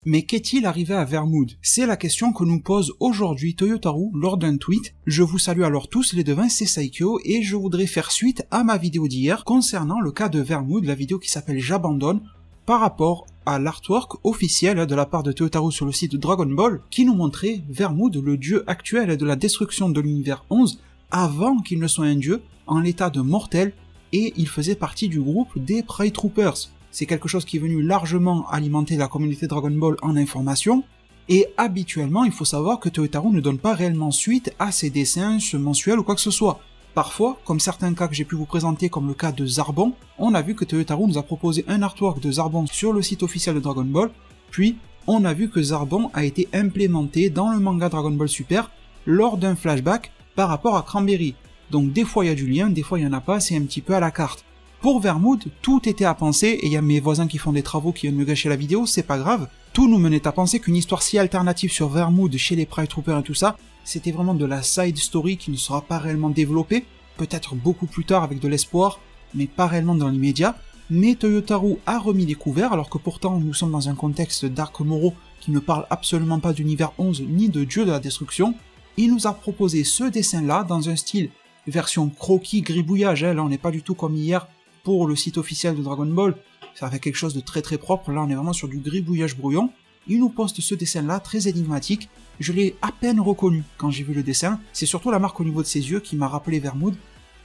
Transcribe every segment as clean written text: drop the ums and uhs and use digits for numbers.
Mais qu'est-il arrivé à Vermouth? C'est la question que nous pose aujourd'hui Toyotaru lors d'un tweet. Je vous salue alors tous les devins, c'est Saikyo, et je voudrais faire suite à ma vidéo d'hier concernant le cas de Vermouth, la vidéo qui s'appelle J'abandonne, par rapport à l'artwork officiel de la part de Toyotaru sur le site de Dragon Ball, qui nous montrait Vermouth, le dieu actuel de la destruction de l'univers 11, avant qu'il ne soit un dieu, en l'état de mortel, et il faisait partie du groupe des Pride Troopers. C'est quelque chose qui est venu largement alimenter la communauté Dragon Ball en information, et habituellement il faut savoir que Toyotaru ne donne pas réellement suite à ses dessins mensuels ou quoi que ce soit. Parfois, comme certains cas que j'ai pu vous présenter comme le cas de Zarbon, on a vu que Toyotaru nous a proposé un artwork de Zarbon sur le site officiel de Dragon Ball, puis on a vu que Zarbon a été implémenté dans le manga Dragon Ball Super lors d'un flashback par rapport à Cranberry. Donc des fois il y a du lien, des fois il n'y en a pas, c'est un petit peu à la carte. Pour Vermouth, tout était à penser, et il y a mes voisins qui font des travaux qui viennent me gâcher la vidéo, c'est pas grave. Tout nous menait à penser qu'une histoire si alternative sur Vermouth chez les Pride Troopers et tout ça, c'était vraiment de la side story qui ne sera pas réellement développée, peut-être beaucoup plus tard avec de l'espoir, mais pas réellement dans l'immédiat. Mais Toyotaru a remis les couverts, alors que pourtant nous sommes dans un contexte Dark Moro qui ne parle absolument pas d'univers 11 ni de dieu de la destruction. Il nous a proposé ce dessin-là dans un style version croquis gribouillage, là on n'est pas du tout comme hier pour le site officiel de Dragon Ball, ça fait quelque chose de très très propre, là on est vraiment sur du gribouillage brouillon. Il nous poste ce dessin-là très énigmatique, je l'ai à peine reconnu quand j'ai vu le dessin, c'est surtout la marque au niveau de ses yeux qui m'a rappelé Vermouth,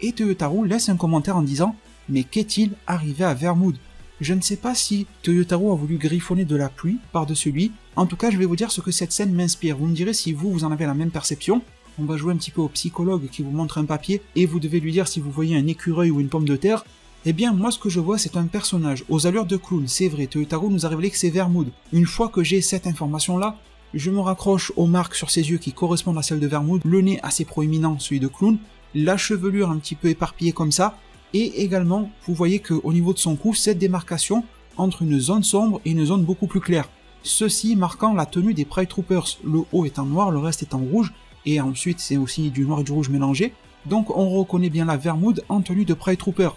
et Toyotaru laisse un commentaire en disant « Mais qu'est-il arrivé à Vermouth ?» Je ne sais pas si Toyotaru a voulu griffonner de la pluie par-dessus lui, en tout cas je vais vous dire ce que cette scène m'inspire, vous me direz si vous en avez la même perception. On va jouer un petit peu au psychologue qui vous montre un papier, et vous devez lui dire si vous voyez un écureuil ou une pomme de terre. Eh bien, moi, ce que je vois, c'est un personnage aux allures de clown, c'est vrai, Toyotaru nous a révélé que c'est Vermouth. Une fois que j'ai cette information-là, je me raccroche aux marques sur ses yeux qui correspondent à celles de Vermouth, le nez assez proéminent, celui de clown, la chevelure un petit peu éparpillée comme ça, et également, vous voyez qu'au niveau de son cou, cette démarcation entre une zone sombre et une zone beaucoup plus claire. Ceci marquant la tenue des Pride Troopers, le haut étant noir, le reste étant rouge, et ensuite c'est aussi du noir et du rouge mélangé, donc on reconnaît bien la Vermouth en tenue de Pride Trooper.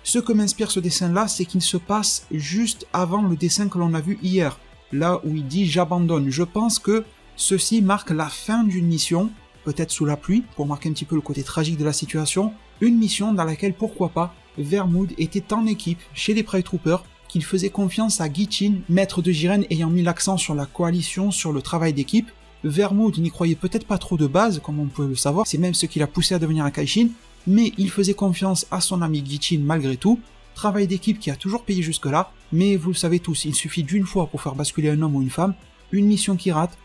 Ce que m'inspire ce dessin-là, c'est qu'il se passe juste avant le dessin que l'on a vu hier, là où il dit « J'abandonne ». Je pense que ceci marque la fin d'une mission, peut-être sous la pluie, pour marquer un petit peu le côté tragique de la situation, une mission dans laquelle, pourquoi pas, Vermouth était en équipe chez les Pride Troopers, qu'il faisait confiance à Gichin, maître de Jiren ayant mis l'accent sur la coalition, sur le travail d'équipe. Vermouth n'y croyait peut-être pas trop de base, comme on pouvait le savoir, c'est même ce qui l'a poussé à devenir un Kaishin, mais il faisait confiance à son ami Gichin malgré tout, travail d'équipe qui a toujours payé jusque-là, mais vous le savez tous, il suffit d'une fois pour faire basculer un homme ou une femme, une mission qui rate,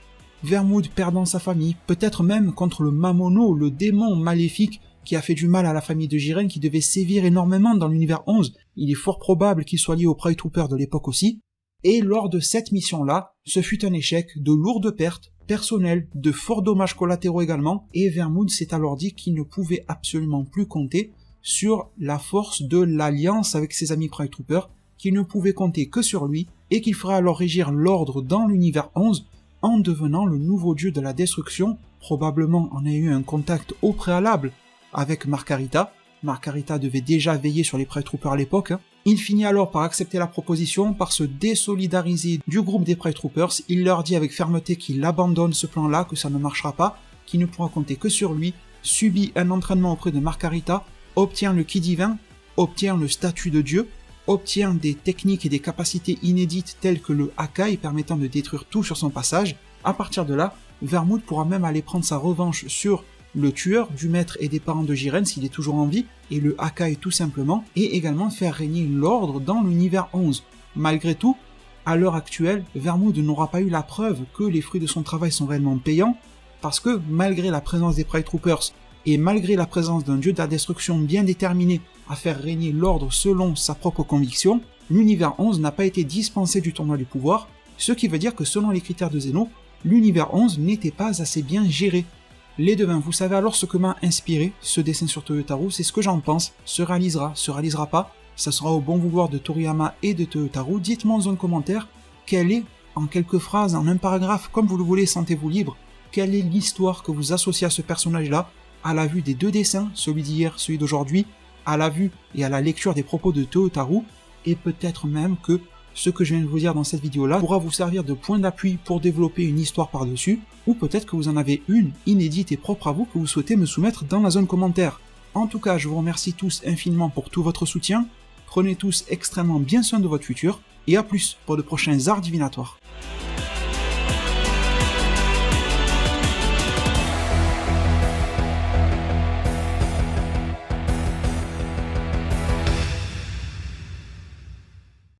Vermouth perdant sa famille, peut-être même contre le Mamono, le démon maléfique qui a fait du mal à la famille de Jiren qui devait sévir énormément dans l'univers 11, il est fort probable qu'il soit lié aux Pride Troopers de l'époque aussi, et lors de cette mission-là, ce fut un échec, de lourdes pertes personnelles, de forts dommages collatéraux également, et Vermouth s'est alors dit qu'il ne pouvait absolument plus compter sur la force de l'alliance avec ses amis Pride Troopers, qu'il ne pouvait compter que sur lui, et qu'il ferait alors régir l'ordre dans l'univers 11 en devenant le nouveau dieu de la destruction, probablement en ayant eu un contact au préalable avec Margarita. Margarita devait déjà veiller sur les Pride Troopers à l'époque. Il finit alors par accepter la proposition, par se désolidariser du groupe des Pride Troopers. Il leur dit avec fermeté qu'il abandonne ce plan-là, que ça ne marchera pas, qu'il ne pourra compter que sur lui, subit un entraînement auprès de Margarita, obtient le Ki divin, obtient le statut de dieu, obtient des techniques et des capacités inédites telles que le Hakai permettant de détruire tout sur son passage. À partir de là, Vermouth pourra même aller prendre sa revanche sur le tueur du maître et des parents de Jiren s'il est toujours en vie, et le Hakai tout simplement, et également faire régner l'ordre dans l'univers 11. Malgré tout, à l'heure actuelle, Vermouth n'aura pas eu la preuve que les fruits de son travail sont réellement payants, parce que malgré la présence des Pride Troopers, et malgré la présence d'un dieu de la destruction bien déterminé à faire régner l'ordre selon sa propre conviction, l'univers 11 n'a pas été dispensé du tournoi du pouvoir, ce qui veut dire que selon les critères de Zeno, l'univers 11 n'était pas assez bien géré. Les devins, vous savez alors ce que m'a inspiré ce dessin sur Toyotaru, c'est ce que j'en pense, se réalisera pas, ça sera au bon vouloir de Toriyama et de Toyotaru, dites-moi en zone commentaire, quelle est, en quelques phrases, en un paragraphe, comme vous le voulez, sentez-vous libre, quelle est l'histoire que vous associez à ce personnage-là, à la vue des deux dessins, celui d'hier, celui d'aujourd'hui, à la vue et à la lecture des propos de Toyotaru, et peut-être même que ce que je viens de vous dire dans cette vidéo-là pourra vous servir de point d'appui pour développer une histoire par-dessus, ou peut-être que vous en avez une inédite et propre à vous que vous souhaitez me soumettre dans la zone commentaire. En tout cas, je vous remercie tous infiniment pour tout votre soutien, prenez tous extrêmement bien soin de votre futur, et à plus pour de prochains arts divinatoires.